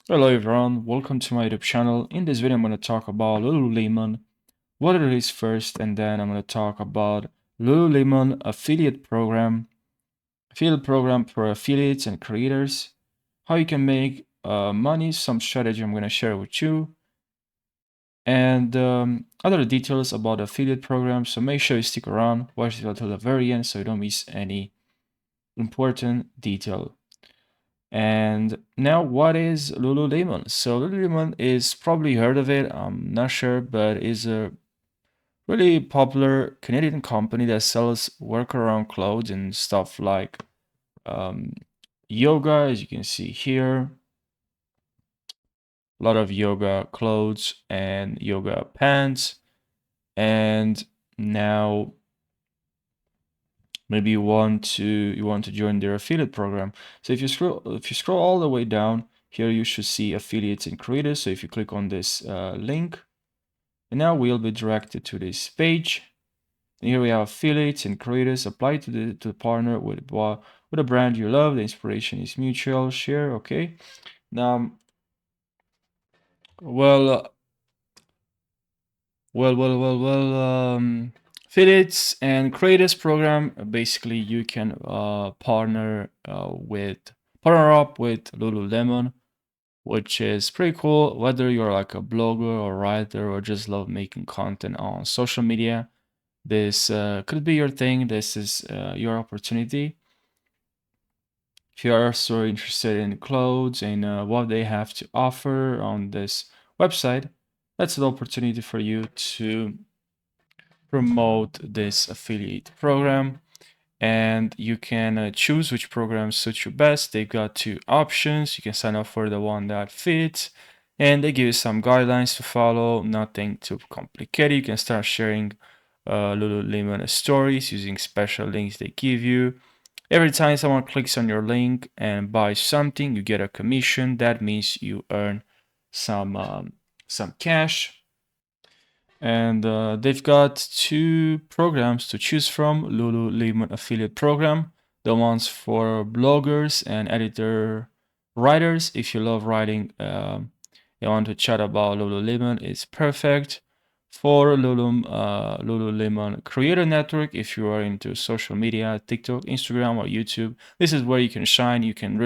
Hello everyone, welcome to my YouTube channel. In this video I'm going to talk about Lululemon, what it is first, and then I'm going to talk about Lululemon affiliate program for affiliates and creators, how you can make money, some strategy I'm going to share with you, and other details about the affiliate program. So make sure you stick around, watch it until the very end so you don't miss any important detail. And now, what is Lululemon? So Lululemon is probably heard of it. I'm not sure, but is a really popular Canadian company that sells workaround clothes and stuff like um, yoga, as you can see here. A lot of yoga clothes and yoga pants. And now maybe you want to join their affiliate program. So if you scroll all the way down here, you should see affiliates and creators. So if you click on this link, and now we'll be directed to this page. And here we have affiliates and creators. Apply to the partner with a brand you love. The inspiration is mutual. Share. Okay. Now, well, affiliates and creators program. Basically, you can partner up with Lululemon, which is pretty cool. Whether you're like a blogger or writer or just love making content on social media, this could be your thing. This is your opportunity. If you are so interested in clothes and what they have to offer on this website, that's an opportunity for you to promote this affiliate program, and you can choose which programs suit you best. They've got two options. You can sign up for the one that fits, and they give you some guidelines to follow. Nothing too complicated. You can start sharing Lululemon stories using special links they give you. Every time someone clicks on your link and buys something, you get a commission. That means you earn some cash. And they've got two programs to choose from: Lululemon affiliate program, the ones for bloggers and editor writers. If you love writing, you want to chat about Lululemon, it's perfect. For Lululemon Creator Network, if you are into social media, TikTok, Instagram, or YouTube, this is where you can shine. You can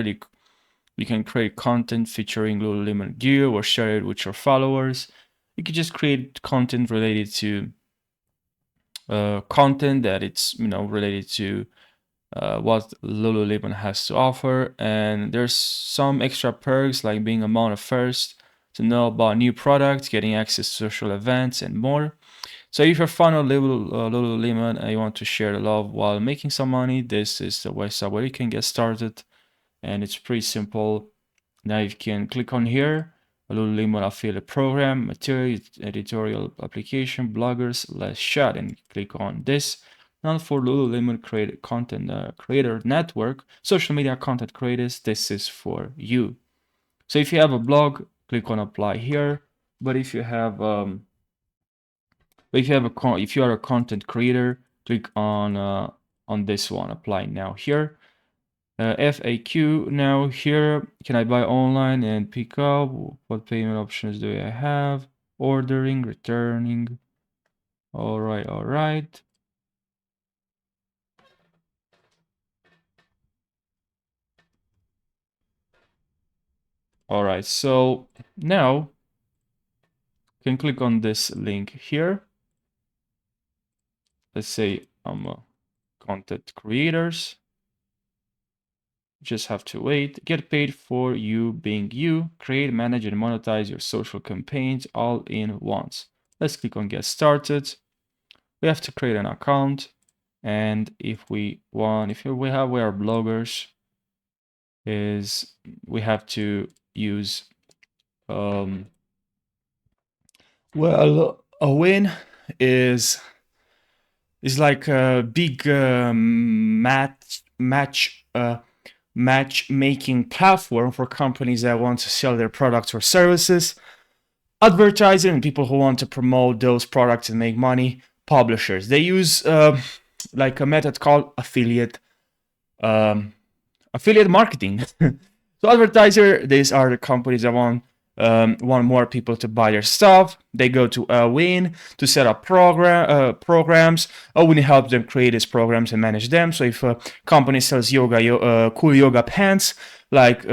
create content featuring Lululemon gear or share it with your followers. You can just create content related to content that it's related to what Lululemon has to offer. And there's some extra perks like being among the first to know about new products, getting access to social events, and more. So if you're a fan of Lululemon and you want to share the love while making some money, this is the website where you can get started. And it's pretty simple. Now you can click on here, Lululemon affiliate program, material, editorial application, bloggers, let's chat, and click on this. Now for Lululemon creator network, social media content creators, this is for you. So if you have a blog, click on apply here. But if you have if you are a content creator, click on this one, apply now here. FAQ now here, can I buy online and pick up? What payment options do I have? Ordering, returning. All right, all right. All right, so now you can click on this link here. Let's say I'm a content creators. Just have to wait. Get paid for you being you. Create, manage, and monetize your social campaigns all in once. Let's click on get started. We have to create an account. And if we are bloggers, is we have to use a win is like a big matchmaking platform for companies that want to sell their products or services, advertisers and people who want to promote those products and make money, publishers. They use like a method called affiliate marketing. So advertiser, these are the companies that want more people to buy their stuff. They go to a win to set up programs. A win helps them create these programs and manage them. So if a company sells cool yoga pants like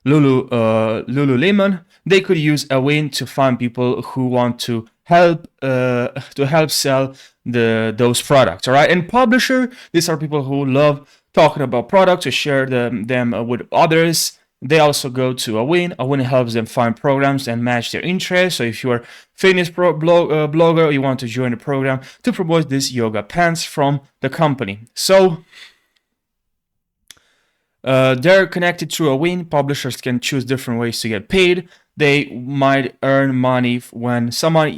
Lululemon, they could use a win to find people who want to help sell those products. All right, and publisher, these are people who love talking about products to share them with others. They also go to a win. A win helps them find programs and match their interests. So if you're a fitness blogger, you want to join the program to promote this yoga pants from the company. So they're connected through a win. Publishers can choose different ways to get paid. They might earn money when someone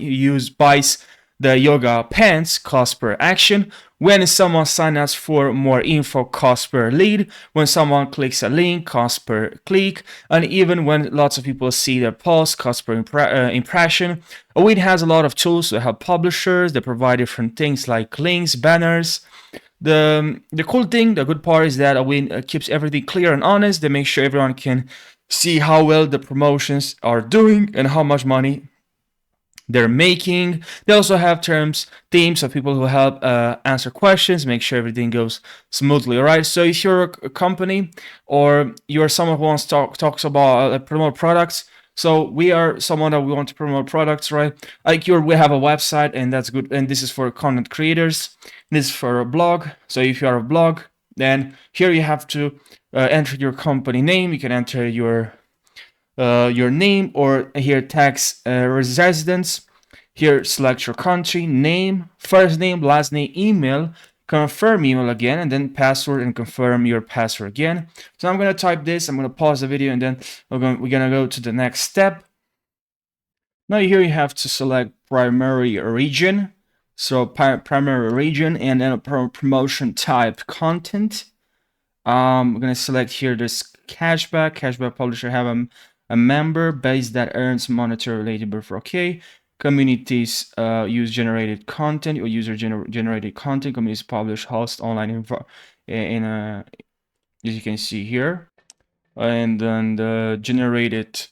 buys the yoga pants, cost per action. When someone signs up for more info, cost per lead. When someone clicks a link, cost per click. And even when lots of people see their post, cost per impression. A win has a lot of tools to help publishers. They provide different things like links, banners. The cool thing, the good part is that Win keeps everything clear and honest. They make sure everyone can see how well the promotions are doing and how much money they're making. They also have teams of people who help answer questions, make sure everything goes smoothly. All right. So if you're a company or you're someone who wants to talks about promote products, so we are someone that we want to promote products, right? Like we have a website, and that's good. And this is for content creators. This is for a blog. So if you are a blog, then here you have to enter your company name. You can enter your name, or here tax residence. Here select your country, name, first name, last name, email, confirm email again, and then password, and confirm your password again. So I'm going to type this, I'm going to pause the video, and then we're going to go to the next step. Now here you have to select primary region. So primary region, and then a promotion type content. I'm going to select here this cashback publisher have a member base that earns monetary related for okay. Communities use generated content or user generated content. Communities publish host online as you can see here, and then the generated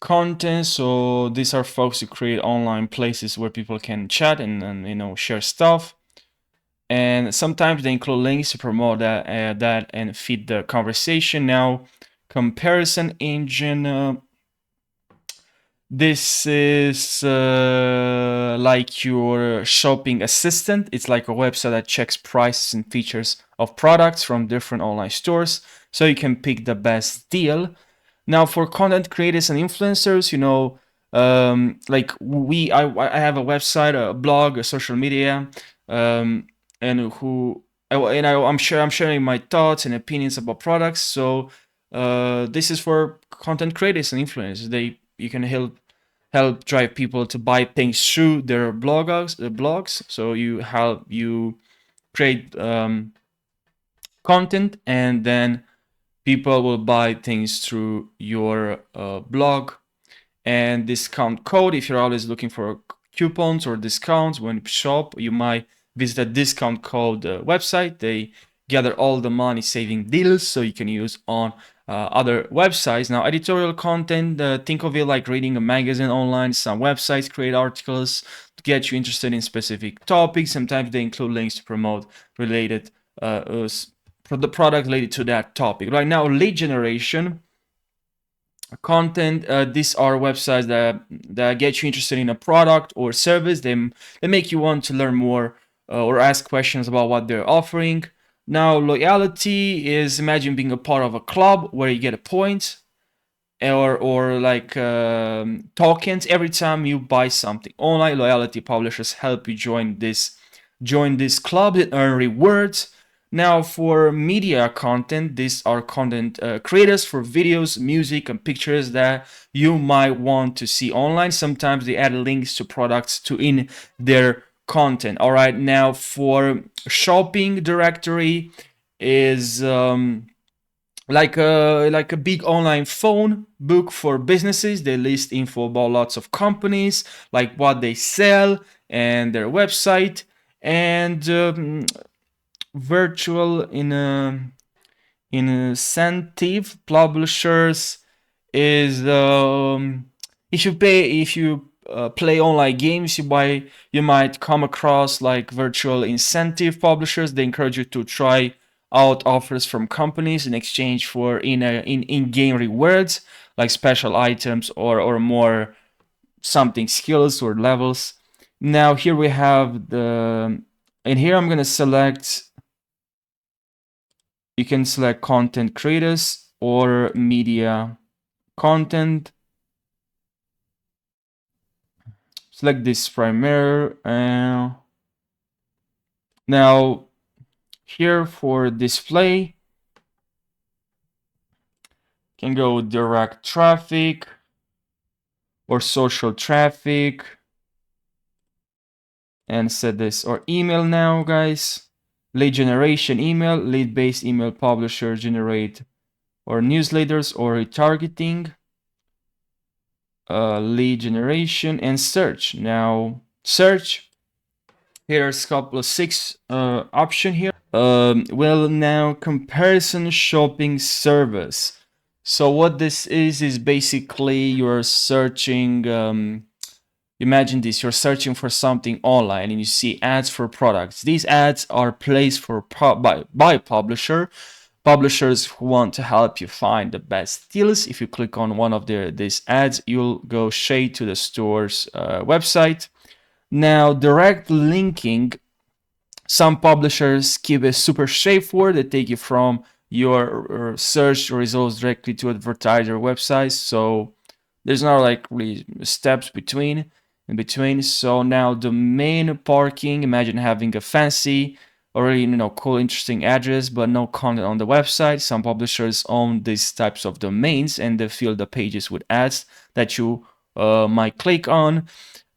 content. So these are folks who create online places where people can chat and share stuff. And sometimes they include links to promote that and feed the conversation. Now, comparison engine. This is like your shopping assistant. It's like a website that checks prices and features of products from different online stores, so you can pick the best deal. Now, for content creators and influencers, like I have a website, a blog, a social media, and I'm sharing my thoughts and opinions about products. So this is for content creators and influencers. You can help drive people to buy things through their blogs. So you create content, and then people will buy things through your blog. And discount code, if you're always looking for coupons or discounts when you shop, you might visit a discount code website. They gather all the money saving deals so you can use on other websites. Now, editorial content, think of it like reading a magazine online. Some websites create articles to get you interested in specific topics. Sometimes they include links to promote related the product related to that topic. Right now, lead generation content, these are websites that get you interested in a product or service. They make you want to learn more or ask questions about what they're offering. Now, loyalty is, imagine being a part of a club where you get a point or like tokens every time you buy something. Online loyalty publishers help you join this club and earn rewards. Now, for media content, these are content creators for videos, music, and pictures that you might want to see online. Sometimes they add links to products in their content. All right. Now, for shopping directory is like a big online phone book for businesses. They list info about lots of companies, like what they sell and their website. And virtual incentive publishers is if you play online games, you might come across like virtual incentive publishers. They encourage you to try out offers from companies in exchange for in-game rewards like special items or more something skills or levels. Now here we have the and here I'm gonna select. You can select content creators or media content. Select this primer. Now here for display, can go direct traffic or social traffic and set this or email now, guys. Lead generation email, lead-based email publisher generate or newsletters or retargeting. Lead generation and search. Now search. Here's a couple of six option here. Well, now comparison shopping service. So what this is basically you're searching. Imagine this: you're searching for something online and you see ads for products. These ads are placed for by publishers who want to help you find the best deals. If you click on one of these ads, you'll go straight to the store's website. Now, direct linking, some publishers keep it super straightforward. They take you from your search results directly to advertiser websites. So there's not like really steps in between. So now domain parking, imagine having a fancy or really, cool, interesting address, but no content on the website. Some publishers own these types of domains and they fill the pages with ads that you might click on.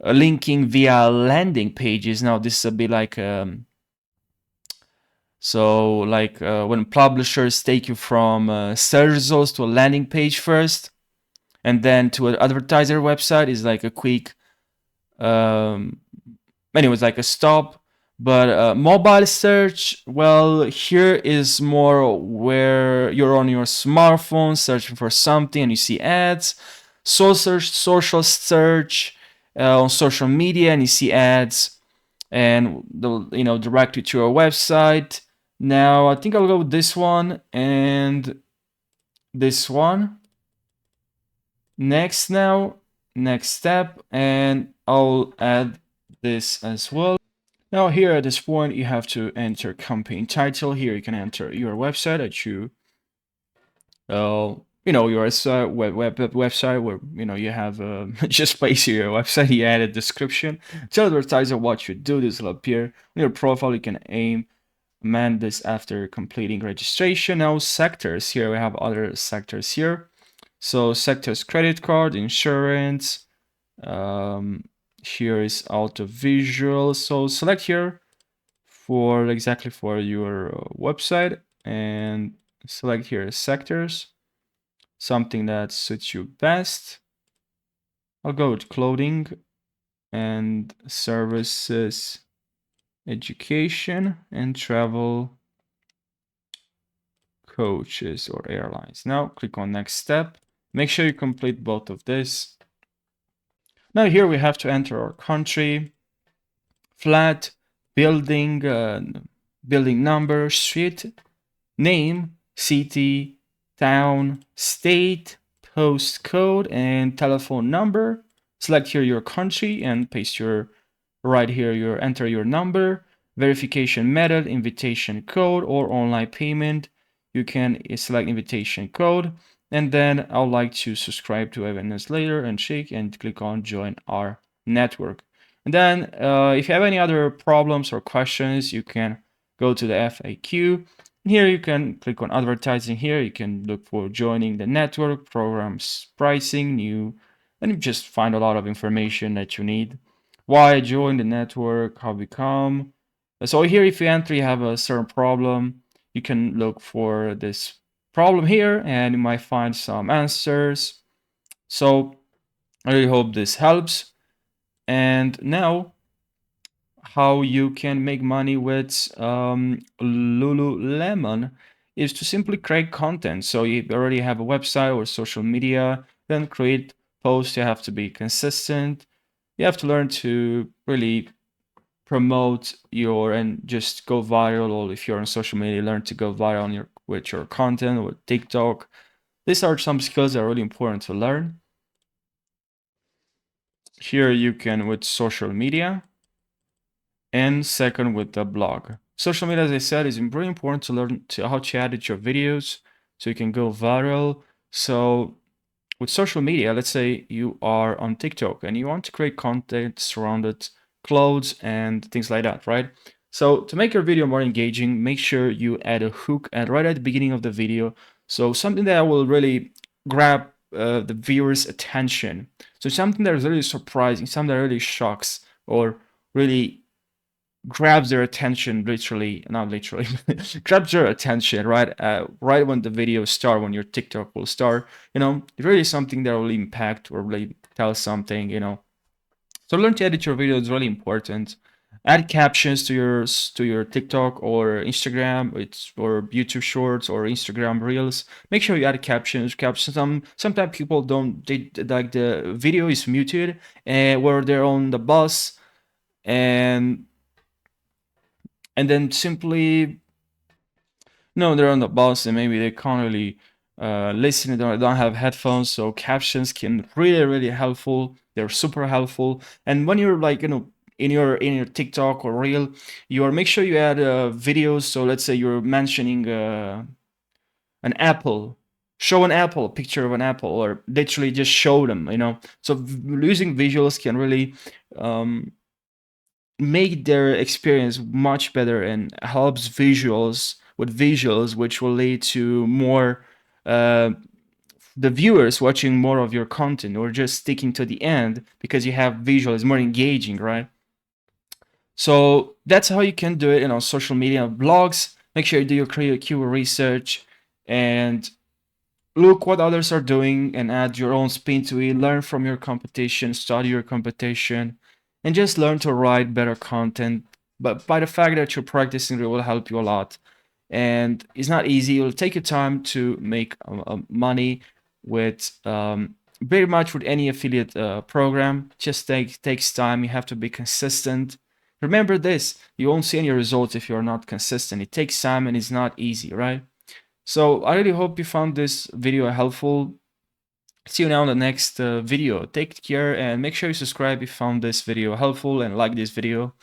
Linking via landing pages. Now this is a bit like when publishers take you from search results to a landing page first, and then to an advertiser website is like a quick, anyways, like a stop. But mobile search, well, here is more where you're on your smartphone searching for something and you see ads. Social search on social media and you see ads, and they'll direct you to a website. Now I think I'll go with this one and this one. Next step, and I'll add this as well. Now here at this point, you have to enter campaign title. Here you can enter your website that your website where you have just place your website. You add a description. Tell the advertiser what you do. This will appear on your profile. You can amend this after completing registration. Now sectors. Here we have other sectors here. So sectors: credit card, insurance. Here is auto visual. So select here for exactly for your website and select here sectors, something that suits you best. I'll go with clothing and services, education, and travel, coaches or airlines. Now click on next step. Make sure you complete both of this. Now here we have to enter our country, flat, building, building number, street, name, city, town, state, postcode, and telephone number. Select here your country and paste right here enter your number, verification method, invitation code, or online payment. You can select invitation code, and then I would like to subscribe to a newsletter and click on join our network. And then if you have any other problems or questions, you can go to the FAQ. Here you can click on advertising. Here you can look for joining the network, programs, pricing, new, and you just find a lot of information that you need. Why join the network, how become. So here if you enter, you have a certain problem, you can look for this problem here and you might find some answers. So I really hope this helps. And now how you can make money with Lululemon is to simply create content. So you already have a website or social media, then create posts. You have to be consistent. You have to learn to really promote your and just go viral, or if you're on social media, learn to go viral on with your content or TikTok. These are some skills that are really important to learn. Here you can with social media, and second with the blog. Social media, as I said, is very important to learn how to edit your videos so you can go viral. So with social media, let's say you are on TikTok and you want to create content surrounded clothes and things like that, right? So to make your video more engaging, make sure you add a hook right at the beginning of the video. So something that will really grab the viewer's attention. So something that is really surprising, something that really shocks or really grabs their attention, literally, not literally, grabs your attention right when the video start, when your TikTok will start. Really something that will impact or really tell something. So learn to edit your video is really important. Add captions to your TikTok or Instagram, or YouTube Shorts or Instagram Reels. Make sure you add captions. Sometimes people don't, they like the video is muted and where they're on the bus, and then simply, no, they're on the bus and maybe they can't really listen, they don't have headphones, so captions can really helpful. They're super helpful. And when you're like, in your TikTok or reel, make sure you add videos. So let's say you're mentioning an apple, show an apple, picture of an apple, or literally just show them. So using visuals can really make their experience much better and helps visuals, which will lead to more the viewers watching more of your content, or just sticking to the end because you have visuals, more engaging, right? So that's how you can do it on social media. Blogs, make sure you do your keyword research and look what others are doing and add your own spin to it. Learn from your competition, study your competition, and just learn to write better content. But by the fact that you're practicing, it will help you a lot. And it's not easy. It will take you time to make money with very much with any affiliate program. Just takes time. You have to be consistent. Remember this: you won't see any results if you're not consistent. It takes time and it's not easy, right? So I really hope you found this video helpful. See you now in the next video. Take care and make sure you subscribe if you found this video helpful and like this video.